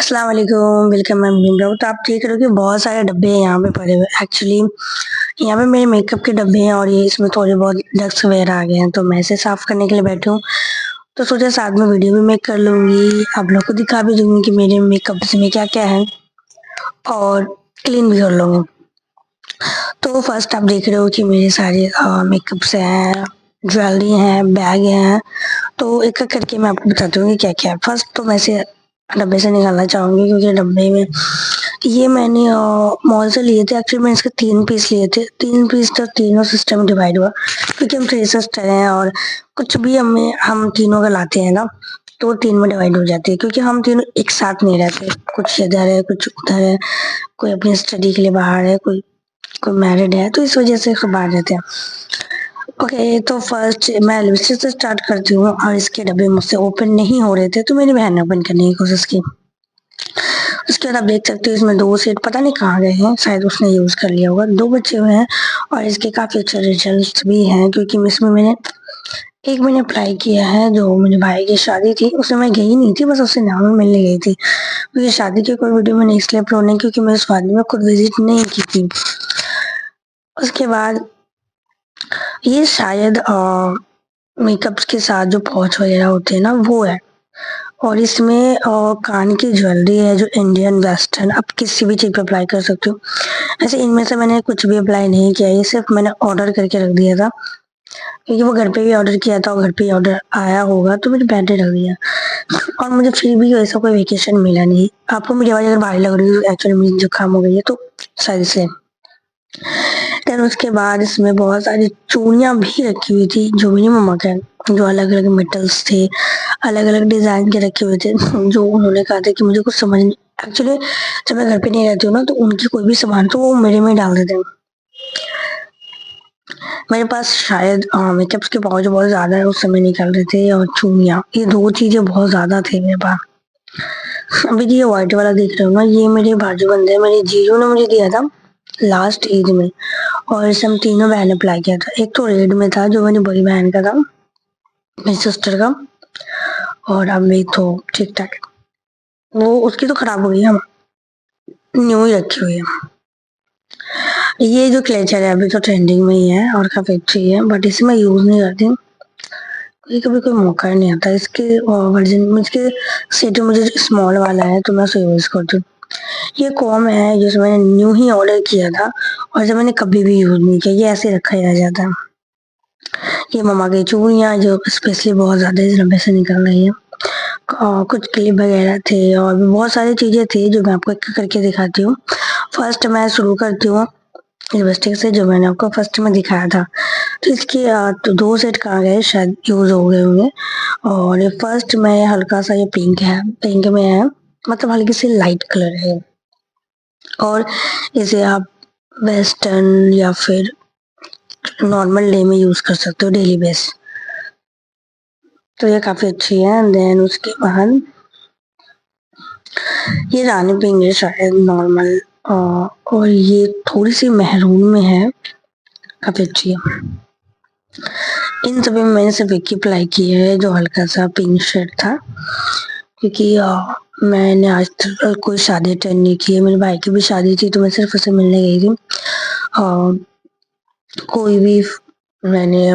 अस्सलाम वालेकुम, वेलकम मैं ब्लॉग। तो आप देख रहे हो कि बहुत सारे डब्बे हैं यहाँ पे पड़े हुए। एक्चुअली यहाँ पे मेरे मेकअप के डब्बे हैं और ये इसमें थोड़े बहुत डस्ट वगैरह आ गए हैं, तो मैं इसे साफ करने के लिए बैठी हूँ। तो सोचा साथ में वीडियो भी मेक कर लूँगी, आप लोग को दिखा भी दूँगी कि मेरे मेकअप में क्या-क्या है और क्लीन भी कर लूँगी। तो फर्स्ट आप देख रहे हो कि मेरे सारे मेकअप्स हैं, ज्वेलरी हैं, बैग हैं। तो एक-एक करके मैं आपको बताती हूँ कि क्या-क्या है। फर्स्ट तो मैं इसे डब्बे से निकालना चाहूँगी क्योंकि डब्बे में ये मैंने मॉल से लिए थे। एक्चुअली मैंने इसके 3 पीस लिए थे। 3 पीस तो तीनों सिस्टम में डिवाइड हुआ क्योंकि हम 3 सिस्टर हैं और कुछ भी हम तीनों का लाते हैं ना, तो 3 में डिवाइड हो जाती है क्योंकि हम तीनों एक साथ नहीं रहते। कुछ इधर है, कुछ उधर है, कोई अपनी स्टडी के लिए बाहर है, कोई कोई मैरिड है, तो इस वजह से सब बाहर रहते हैं। ओके, तो फर्स्ट मैं लिपस्टिक से स्टार्ट करती हूँ और इसके डब्बे मुझसे ओपन नहीं हो रहे थे, तो मेरी बहन ने ओपन करने की कोशिश की। उसके बाद आप देख सकते हो इसमें 2 सेट पता नहीं कहाँ गए हैं, शायद उसने यूज़ कर लिया होगा। 2 बचे हुए हैं और इसके काफ़ी अच्छे रिजल्ट्स भी हैं क्योंकि इसमें मैंने अप्लाई किया है। जो मेरे भाई की शादी थी, उसमें मैं गई नहीं थी, बस उससे नाम मिलने गई थी। क्योंकि शादी की कोई वीडियो मैंने इसलिए अपलोड नहीं की क्योंकि मैं उस शादी में खुद विज़िट नहीं की थी। उसके बाद ये शायद मेकअप्स के साथ जो पाउच वगैरह होते हैं ना, वो है। और इसमें कान की ज्वेलरी है जो इंडियन वेस्टर्न, आप किसी भी चीज़ पे अप्लाई कर सकते हो। ऐसे इनमें से मैंने कुछ भी अप्लाई नहीं किया, ये सिर्फ मैंने ऑर्डर करके रख दिया था क्योंकि वो घर पे भी ऑर्डर किया था और घर पे ही ऑर्डर आया होगा, तो मैंने पहले रख दिया। और मुझे फिर भी ऐसा कोई वेकेशन मिला नहीं। आपको मेरी आवाज़ अगर भारी लग रही है तो एक्चुअली मुझे जुकाम हो गई है, तो शायद इसलिए। देन उसके बाद इसमें बहुत सारी चूड़ियाँ भी रखी हुई थी जो मेरी मम्मा के, जो अलग-अलग मेटल्स थे, अलग-अलग डिज़ाइन के रखे हुए थे जो उन्होंने कहा था कि मुझे कुछ समझ नहीं। एक्चुअली जब मैं घर पे नहीं रहती हूँ ना, तो उनकी कोई भी सामान तो वो मेरे में डाल देते हैं। मेरे पास शायद मेकअप्स के पाउच बहुत ज़्यादा है, उस समय निकल रहे थे, और चूड़ियाँ, ये 2 चीज़ें बहुत ज़्यादा थे मेरे पास। अभी ये व्हाइट वाला देख रहे हो ना, ये मेरे बाजूबंद है, मेरे जीजू ने मुझे दिया था लास्ट ईद में और इसे हम तीनों बहन अप्लाई किया था। एक तो रेड में था जो मेरी बड़ी बहन का था, मेरी सिस्टर का, और अब मेरी तो ठीक-ठाक है। वो उसकी तो खराब हो गई है, हम न्यू ही रखी हुई है। ये जो क्लेचर है अभी तो ट्रेंडिंग में ही है और काफ़ी अच्छी है, बट इसे मैं यूज़ नहीं करती क्योंकि कभी कोई मौका नहीं आता। इसके वर्जन इसके सेट मुझे स्मॉल वाला है तो मैं उसे यूज़ करती हूँ। ये कॉम है जिसे मैंने न्यू ही ऑर्डर किया था और इसे मैंने कभी भी यूज़ नहीं किया, ये ऐसे रखा ही रह जाता है। ये मम्मा की चूड़ियाँ जो स्पेशली बहुत ज़्यादा इस डब्बे से निकल रही हैं। कुछ क्लिप वगैरह थे और भी बहुत सारी चीज़ें थी जो मैं आपको एक-एक करके दिखाती हूँ। फर्स्ट मैं शुरू करती हूँ लिपस्टिक से, जो मैंने आपको फर्स्ट में दिखाया था। तो इसके तो 2 सेट कहाँ गए, शायद यूज़ हो गए होंगे। और ये फर्स्ट में हल्का-सा ये पिंक है, पिंक में है, मतलब हल्की सी लाइट कलर है और इसे आप वेस्टर्न या फिर नॉर्मल डे में यूज़ कर सकते हो, डेली बेस। तो ये काफ़ी अच्छी है। देन उसके बाद ये रानी पिंक है शायद नॉर्मल, और ये थोड़ी-सी मेहरून में है, काफ़ी अच्छी है। इन सभी में मैंने सिर्फ एक ही अप्लाई की है जो हल्का-सा पिंक शेड था क्योंकि मैंने आज तक कोई शादी अटेंड नहीं की है। मेरे भाई की भी शादी थी तो मैं सिर्फ उसे मिलने गई थी। कोई भी मैंने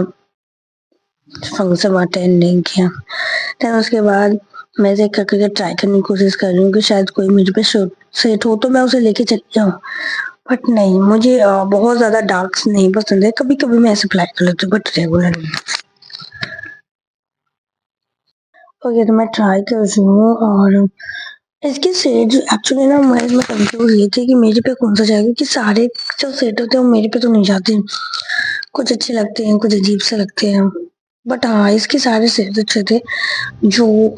फंक्शन अटेंड नहीं किया। देन उसके बाद मैं ऐसे करके ट्राई करने की कोशिश कर रही हूँ कि शायद कोई मुझ पे सेट हो तो मैं उसे लेके चली जाऊँ। बट नहीं, मुझे बहुत ज़्यादा डार्क्स नहीं पसंद है। कभी-कभी मैं ऐसे अप्लाई कर लेती हूँ बट रेगुलर नहीं। ओके, तो मैं ट्राई कर रही हूँ और इसके शेड्स एक्चुअली ना मैं कंफ्यूज ये थी कि मेरे पे कौन सा जाएगा क्योंकि सारे जो सेट होते हैं वो मेरे पे तो नहीं जाते। कुछ अच्छे लगते हैं, कुछ अजीब से लगते हैं। बट हाँ, इसके सारे सेट अच्छे थे जो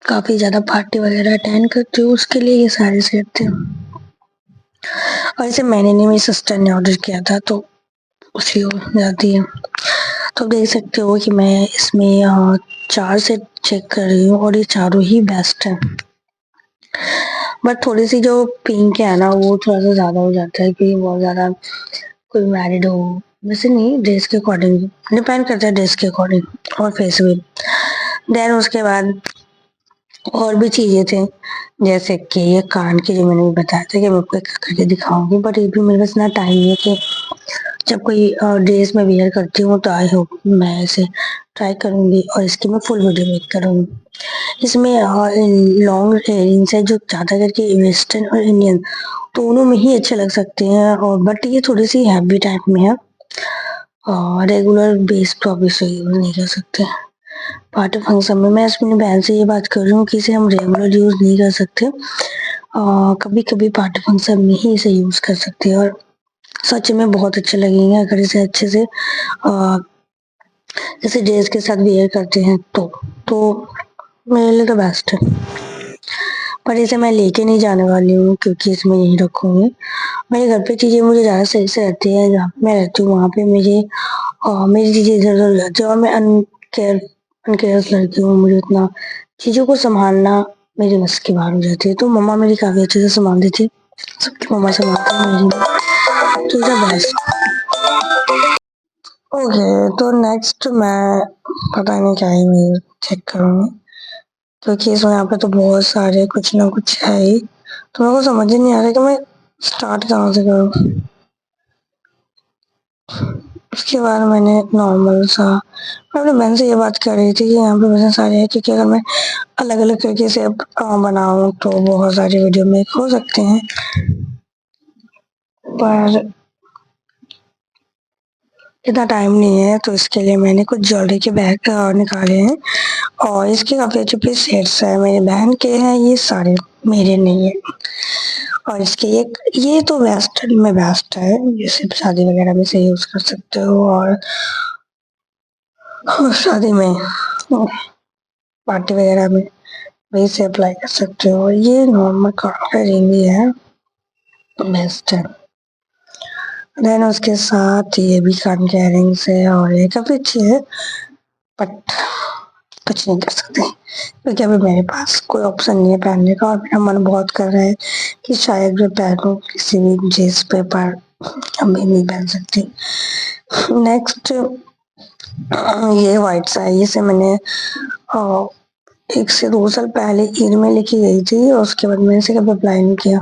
काफ़ी ज़्यादा पार्टी वगैरह अटेंड करती हूँ उसके लिए ये सारे सेट थे। और इसे मैंने नहीं, मेरी सिस्टर ने ऑर्डर किया था तो उसी को जाती है। तो देख सकते हो कि मैं इसमें 4 सेट चेक कर रही हूँ और ये चारों ही बेस्ट हैं। बट थोड़ी-सी जो पिंक है ना वो थोड़ा-सा ज़्यादा हो जाता है क्योंकि बहुत ज़्यादा कोई मैरिड हो, वैसे नहीं, ड्रेस के अकॉर्डिंग डिपेंड करता है, ड्रेस के अकॉर्डिंग और फेस पे। देन उसके बाद और भी चीज़ें थी, जैसे कि ये कान की जो मैंने भी बताया था कि मैं आपको एक करके दिखाऊँगी, बट ये भी मेरे पास इतना टाइम नहीं है कि जब कोई ड्रेस मैं वियर करती हूँ तो आई होप मैं इसे ट्राई करूँगी और इसकी मैं फुल वीडियो मेक करूँगी। इसमें लॉन्ग इयरिंग्स है जो ज़्यादा करके वेस्टर्न और इंडियन दोनों में ही अच्छे लग सकते हैं, और बट ये थोड़ी-सी हैवी टाइप में है और रेगुलर बेस पे आप इसे यूज़ नहीं कर सकते। पार्टी फंक्शन में मैं अपनी बहन से ये बात कर रही हूँ कि इसे हम रेगुलर यूज़ नहीं कर सकते। कभी-कभी पार्टी फंक्शन में ही इसे यूज़ कर सकते हैं और सच में बहुत अच्छे लगेंगे अगर इसे अच्छे से जैसे ड्रेस के साथ वियर करते हैं तो मेरे लिए तो बेस्ट है। पर इसे मैं लेके नहीं जाने वाली हूँ क्योंकि इसमें यहीं रखूँगी। मेरे घर पे चीज़ें मुझे ज़्यादा सही से रहती है, जहाँ पे मैं रहती हूँ वहाँ पे मेरी चीज़ें इधर-उधर हो जाती है और मैं अनकेयरलेस लड़की हूँ, मुझे उतना चीज़ों को सँभालना मेरे बस की बाहर हो जाती है। तो मम्मा मेरी काफ़ी अच्छे से सँभाल देती है, सबकी मम्मा सँभालती है मेरी नहीं। तो इज़ द बेस्ट। ओके, तो नेक्स्ट मैं पता नहीं क्या ही मैं चेक करूँगी क्योंकि इसमें यहाँ पे तो बहुत सारे कुछ ना कुछ है ही, तो मेरे को समझ ही नहीं आ रहा कि मैं स्टार्ट कहाँ से करूँ। उसके बाद मैंने नॉर्मल सा मैं अपनी बहन से ये बात कर रही थी कि यहाँ पे वैसे सारे हैं क्योंकि अगर मैं अलग-अलग तरीके से अब बनाऊँ तो बहुत सारी वीडियो मेक हो सकते हैं। पर इतना टाइम नहीं है तो इसके लिए मैंने कुछ ज्वेलरी के बैग निकाले हैं और इसके काफ़ी अच्छे सेट्स हैं, मेरी बहन के हैं ये सारे, मेरे नहीं है। और इसके ये तो वेस्टर्न में बेस्ट है, जैसे शादी वगैरह में इसे यूज़ कर सकते हो और शादी में पार्टी वगैरह में भी इसे अप्लाई कर सकते हो। ये नॉर्मल कॉटन रिंग ही है, बेस्ट है। देन उसके साथ ये भी कान के इयररिंग्स है और ये काफ़ी अच्छी है, बट कुछ नहीं कर सकते क्योंकि अभी मेरे पास कोई ऑप्शन नहीं है पहनने का और मेरा मन बहुत कर रहा है कि शायद मैं पहनूं किसी भी ड्रेस पे, पर अभी नहीं पहन सकती। नेक्स्ट ये व्हाइट सा है, इसे मैंने 1 से 2 साल पहले ईद में लेके गई थी और उसके बाद मैंने इसे कभी अप्लाई नहीं किया।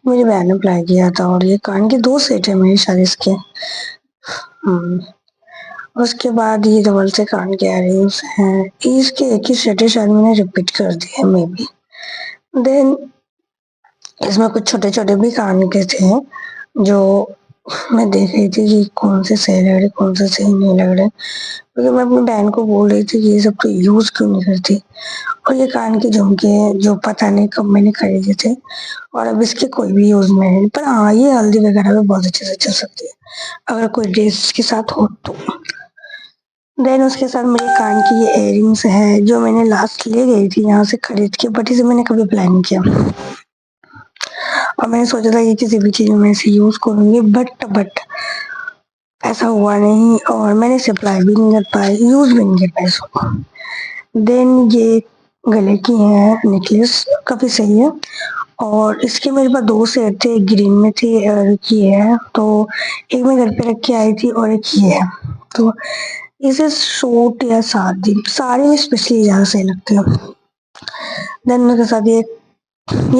मेरी बहन ने अप्लाई किया था और ये कान के 2 सेट है मेरे शायद इसके। उसके बाद ये डबल से कान के इयररिंग्स हैं, इसके एक ही सेट है, शायद मैंने रिपीट कर दिया मे बी। देन इसमें कुछ छोटे-छोटे भी कान के थे जो मैं देख रही थी कि कौन से सही लग रहे, कौन से सही नहीं लग रहे। क्योंकि मैं अपनी बहन को बोल रही थी कि ये सब तो यूज़ क्यों नहीं करती। और ये कान के झुमके हैं जो पता नहीं कब मैंने खरीदे थे और अब इसके कोई भी यूज़ में है। पर हाँ, ये हल्दी वगैरह में बहुत अच्छे से चल सकती है, अगर कोई ड्रेस के साथ हो तो। देन उसके साथ मेरे कान की ये इयररिंग्स है जो मैंने लास्ट ले गई थी यहाँ से खरीद के, बट इसे मैंने कभी अप्लाई नहीं किया और मैंने सोचा था कि किसी भी चीज़ में इसे यूज़ करूँगी, बट ऐसा हुआ नहीं और मैंने इसे अप्लाई भी नहीं कर पाई, यूज़ भी नहीं कर पाई इसको। देन ये गले की है नेकलेस, काफ़ी सही है और इसके मेरे पास 2 सेट थे, एक ग्रीन में थी और एक ये है, तो एक मैं घर पे रख के आई थी और एक ये है। तो इसे सूट या शादी साड़ी में स्पेशली ज़्यादा सही लगते हैं। देन उसके साथ ये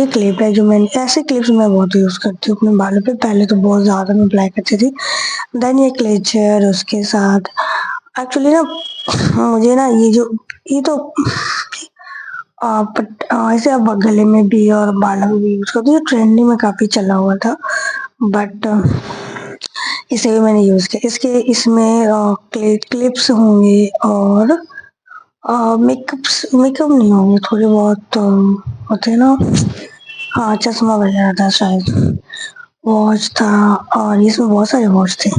क्लिप है जो मैंने ऐसे क्लिप्स मैं बहुत यूज़ करती हूँ अपने बालों पे, पहले तो बहुत ज़्यादा मैं अप्लाई करती थी। देन ये क्लेचर उसके साथ एक्चुअली ना मुझे ना ये तो ऐसे अब गले में भी और बालों में भी यूज़ करती हूँ, ट्रेंडिंग में काफ़ी चला हुआ था, बट इसे भी मैंने यूज़ किया। इसमें क्लिप्स होंगे और मेकअप नहीं होंगे, थोड़े बहुत होते हैं ना, हाँ चश्मा वगैरह था शायद, वॉच था और इसमें बहुत सारे वॉच थे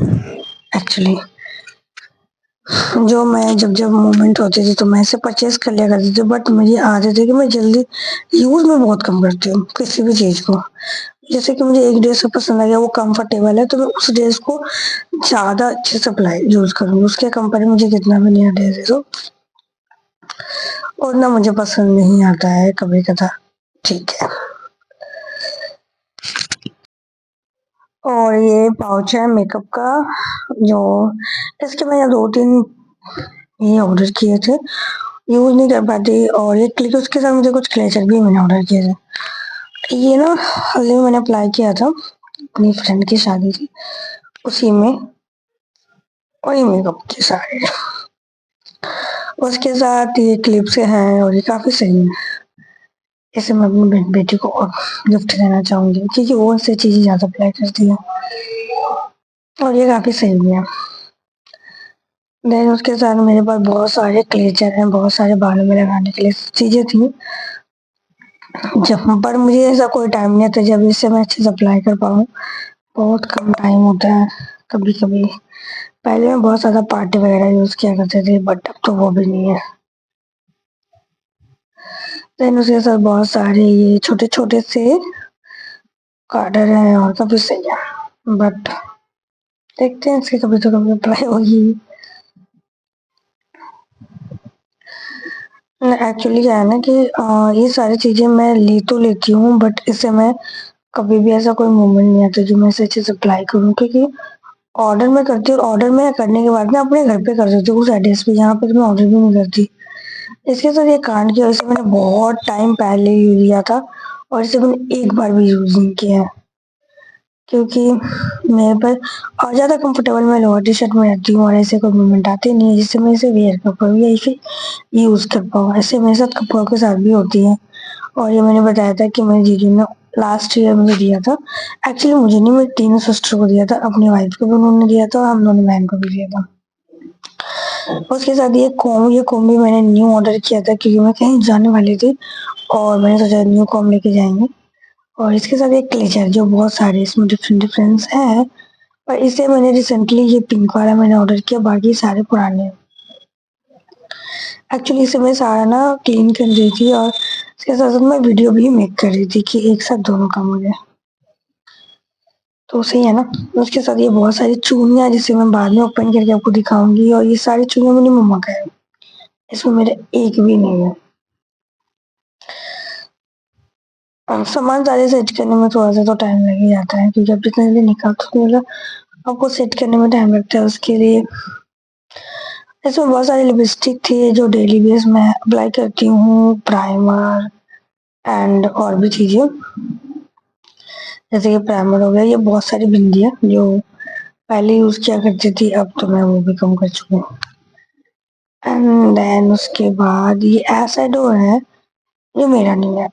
एक्चुअली, जो मैं जब मूवमेंट होती थी तो मैं इसे परचेज कर लिया करती थी, बट मुझे आदत है कि मैं जल्दी यूज़ में बहुत कम करती हूँ किसी भी चीज़ को। जैसे कि मुझे एक ड्रेस पसंद आ गया, वो कंफर्टेबल है तो मैं उस ड्रेस को ज़्यादा अच्छे से अप्लाई यूज़ करूँगी, उसके कंपेयर मुझे कितना भी नया ड्रेस है तो उतना मुझे पसंद नहीं आता है कभी-कभार, ठीक है। और ये पाउच है मेकअप का, जो इसके मैंने 2-3 ये ऑर्डर किए थे। यूज़ नहीं कर पाती। और ये क्लिक उसके साथ मुझे कुछ क्लेचर भी मैंने ऑर्डर किए थे। ये ना हाल ही में मैंने अप्लाई किया था, अपनी फ्रेंड की शादी थी उसी में, वही मेकअप के सारे। उसके साथ ये क्लिप्स हैं और ये काफ़ी सही है। इसे मैं अपनी बेटी को गिफ्ट देना चाहूँगी क्योंकि वो इससे चीज़ें ज़्यादा अप्लाई करती है और ये काफ़ी सही भी है। देन उसके साथ मेरे पास बहुत सारे क्लेचर हैं, बहुत सारे बालों में लगाने के लिए चीज़ें थी, जब पर मुझे ऐसा कोई टाइम नहीं था जब इससे मैं अच्छे से अप्लाई कर पाऊँ। बहुत कम टाइम होता है कभी कभी। पहले मैं बहुत ज़्यादा पार्टी वगैरह यूज़ किया करते थे, बट अब तो वो भी नहीं है। देन उसके साथ बहुत सारे ये छोटे छोटे से कार्डर हैं और काफ़ी सही है, बट देखते हैं इसकी कभी तो कभी अप्लाई होगी। एक्चुअली क्या है ना कि ये सारी चीज़ें मैं ले तो लेती हूँ, बट इससे मैं कभी भी ऐसा कोई मोमेंट नहीं आता जो मैं इसे अच्छे से अप्लाई करूँ, क्योंकि ऑर्डर मैं करती हूँ, ऑर्डर मैं करने के बाद मैं अपने घर पे कर देती हूँ उस एड्रेस पे, यहाँ पे तो मैं ऑर्डर भी नहीं करती। इसके साथ ये कांड की वजह से मैंने बहुत टाइम पहले ही लिया था और इसे मैंने एक बार भी यूज़ नहीं किया है, क्योंकि मेरे पर और ज़्यादा कंफर्टेबल मैं लोअर टी शर्ट में रहती हूँ और ऐसे कोई मूवमेंट आते नहीं है जिससे मैं इसे वेयर कर पाऊँ या इसे यूज़ कर पाऊँ। ऐसे मेरे साथ कपड़ों के साथ भी होती है। और ये मैंने बताया था कि मेरी दीदी ने लास्ट ईयर मुझे दिया था। एक्चुअली मुझे नहीं, मेरी तीनों सिस्टर को दिया था, अपनी वाइफ को भी उन्होंने दिया था और हम दोनों बहन को भी दिया था। उसके साथ ये कॉम्ब भी मैंने न्यू ऑर्डर किया था क्योंकि मैं कहीं जाने वाली थी और मैंने सोचा न्यू कॉम्ब लेके जाएंगे। और इसके साथ एक क्लेचर जो बहुत सारे इसमें डिफरेंट डिफरेंस है, पर इसे मैंने रिसेंटली ये पिंक वाला मैंने ऑर्डर किया, बाकी सारे पुराने हैं। एक्चुअली इसे मैं सारा ना क्लीन कर रही थी और इसके साथ साथ मैं वीडियो भी मेक कर रही थी कि एक साथ दोनों काम हो जाए, तो सही है ना। उसके साथ ये बहुत सारी चूड़ियाँ जिसे मैं बाद में ओपन करके आपको दिखाऊंगी, और ये सारी चूड़ियाँ मेरी मम्मा का है, इसमें मेरे एक भी नहीं है। सामान सारे सेट करने में थोड़ा सा तो टाइम लग ही जाता है, क्योंकि अब जितने दिन निकालते हो मतलब आपको सेट करने में टाइम लगता है उसके लिए। इसमें बहुत सारी लिपस्टिक थी जो डेली बेस में अप्लाई करती हूँ, प्राइमर एंड और भी चीजें, जैसे कि प्राइमर हो गया, ये बहुत सारी बिंदियाँ जो पहले यूज किया करती थी, अब तो मैं वो भी कम कर चुकी हूँ। एंड देन उसके बाद ये ऐसा डो है जो मेरा नहीं है,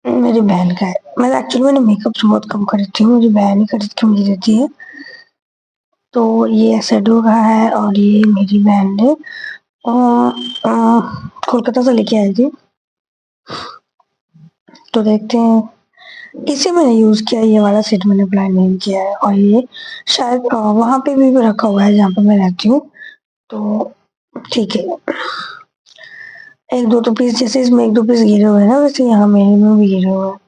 मेरी बहन का है। मैं एक्चुअली मैंने मेकअप बहुत कम खरीदती हूँ, मुझे बहन ही खरीद के मुझे देती है। तो ये ऐसा का है और ये मेरी बहन ने कोलकाता से लेके आई थी, तो देखते हैं। इसे मैंने यूज किया, ये वाला सेट मैंने अप्लाई नहीं किया है, और ये शायद वहां पे भी रखा हुआ है जहाँ पे मैं रहती हूँ, तो ठीक है। एक दो तो पीस, जैसे इसमें एक दो पीस गिरे हुए हैं ना, वैसे यहाँ मेरे में भी गिरे हुए हैं।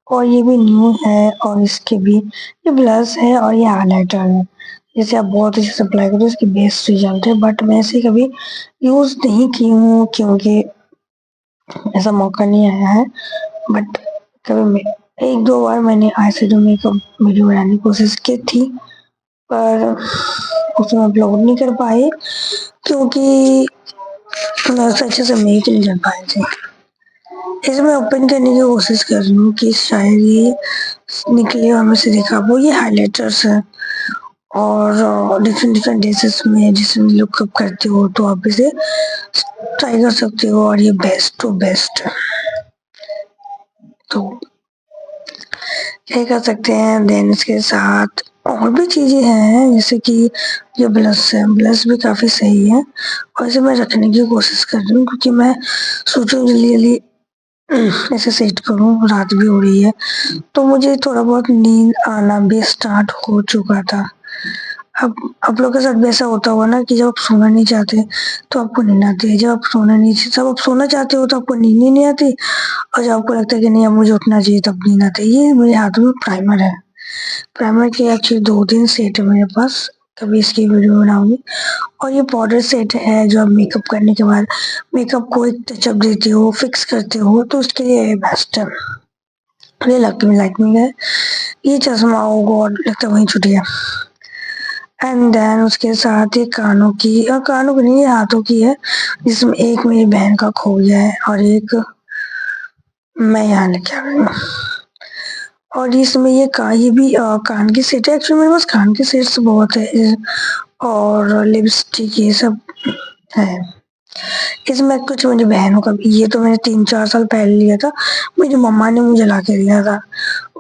और ये भी न्यू है, और इसके भी ये ब्लश है और ये हाइलाइटर है, जैसे आप बहुत अच्छे से अप्लाई करो इसकी बेस्ट रिजल्ट है, बट मैं इसे कभी यूज नहीं की हूँ क्योंकि ऐसा मौका नहीं आया है। बट कभी एक दो बार मैंने आईशैडो मेकअप वीडियो बनाने की कोशिश की थी, पर उसमें अपलोड नहीं कर पाए क्योंकि मैं उसे अच्छे से मेक नहीं कर पाए थे। इसे मैं ओपन करने की कोशिश कर रही हूँ कि शायद ये निकले और मैं इसे दिखा पाऊँ। ये हाइलाइटर्स है और डिफरेंट डिफरेंट ड्रेसेस में जिसमें लुकअप करते हो तो आप इसे ट्राई कर सकते हो, और ये बेस्ट टू बेस्ट है, तो क्या कर सकते हैं। देन इसके साथ और भी चीजें हैं, जैसे कि ये ब्लश है, ब्लश भी काफी सही है और इसे मैं रखने की कोशिश कर रही हूँ क्योंकि मैं सोचूं जल्दी जल्दी ऐसे सेट करूँ, रात भी हो रही है तो मुझे थोड़ा बहुत नींद आना भी स्टार्ट हो चुका था। अब आप लोग के साथ भी ऐसा होता होगा ना कि जब आप सोना नहीं चाहते तो आपको नींद आती है, जब आप सोना चाहते हो तो आपको नींद ही नहीं आती, और जब आपको लगता है कि नहीं अब मुझे उठना चाहिए तब नींद आती है। ये मेरे हाथ में प्राइमर है, प्राइमर के एक्चुअली 2-3 सेट है मेरे पास, कभी इसकी वीडियो बनाऊंगी। और ये पाउडर सेट है जो आप मेकअप करने के बाद मेकअप को एक टचअप देते हो, फिक्स करते हो, तो उसके लिए बेस्ट है। ये लाइटनिंग है, ये चश्मा होगा और लगता है वही छुट गया। एंड देन उसके साथ ये कानों की, और कानों की नहीं, ये हाथों की है, जिसमें एक मेरी बहन का खो गया है और एक मैं यहाँ लेके आ गई हूँ। और इसमें ये भी कान की सेट है। एक्चुअली मेरे पास कान की सेट्स बहुत है और लिपस्टिक ये सब है। इसमें कुछ मेरी बहनों का भी, ये तो मैंने 3-4 साल पहले लिया था, मेरी मम्मा ने मुझे ला के दिया था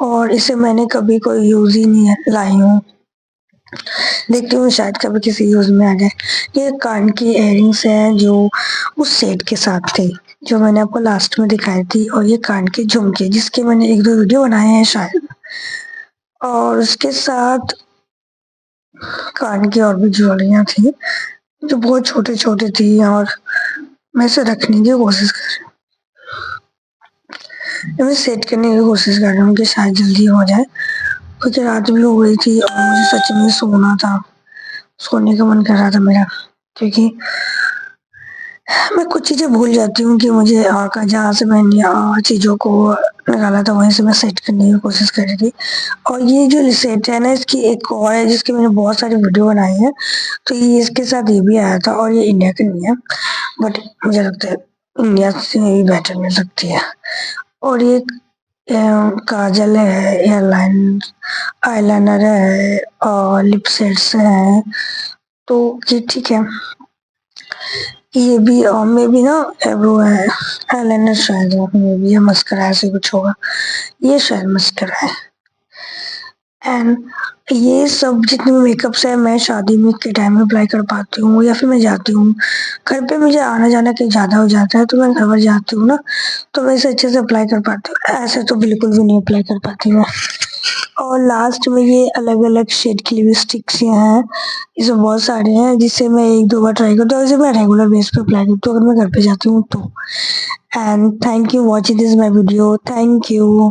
और इसे मैंने कभी कोई यूज़ ही नहीं लाई हूँ। देखती हूँ शायद कभी किसी यूज़ में आ जाए। ये कान की इयररिंग्स हैं जो उस सेट के साथ थे, जो मैंने आपको लास्ट में दिखाई थी, और ये कान के झुमके जिसके मैंने 1-2 वीडियो बनाए हैं शायद। और उसके साथ कान की और भी ज्वेलरियाँ थी जो बहुत छोटी-छोटी थी और मैं इसे रखने की कोशिश कर मैं सेट करने की कोशिश कर रही हूँ कि शायद जल्दी हो जाए, क्योंकि रात भी हो गई थी और मुझे सच में सोना था। सोने का मन कर रहा था मेरा, क्योंकि मैं कुछ चीज़ें भूल जाती हूँ कि मुझे का जहाँ से मैंने चीज़ों को निकाला था वहीं से मैं सेट करने की कोशिश कर रही थी। और ये जो सेट है ना, इसकी एक और है जिसकी मैंने बहुत सारी वीडियो बनाई है, तो ये इसके साथ ये भी आया था और ये इंडिया का नहीं है, बट मुझे लगता है इंडिया से भी बेटर मिल सकती है। और ये काजल है, एयरलाइन आईलाइनर है और लिप सेट्स हैं, तो ये ठीक है। ये भी मे बी ना वो है आईलाइनर शायद, मे बी ये मस्करा ऐसे कुछ होगा, ये शायद मस्करा है। एंड ये सब जितने भी मेकअप्स है मैं शादी में के टाइम में अप्लाई कर पाती हूँ, या फिर मैं जाती हूँ घर पे, मुझे आना जाना कहीं ज़्यादा हो जाता है तो मैं घर पर जाती हूँ ना, तो मैं इसे अच्छे से अप्लाई कर पाती हूँ, ऐसे तो बिल्कुल भी नहीं अप्लाई कर पाती हूँ। और लास्ट में ये अलग-अलग शेड की लिपस्टिक्स हैं, इसमें बहुत सारे हैं जिसे मैं 1-2 बार ट्राई करती हूँ और इसे मैं रेगुलर बेस पे अप्लाई करती हूँ अगर मैं घर पे जाती हूँ तो। And thank you watching this my video, thank you.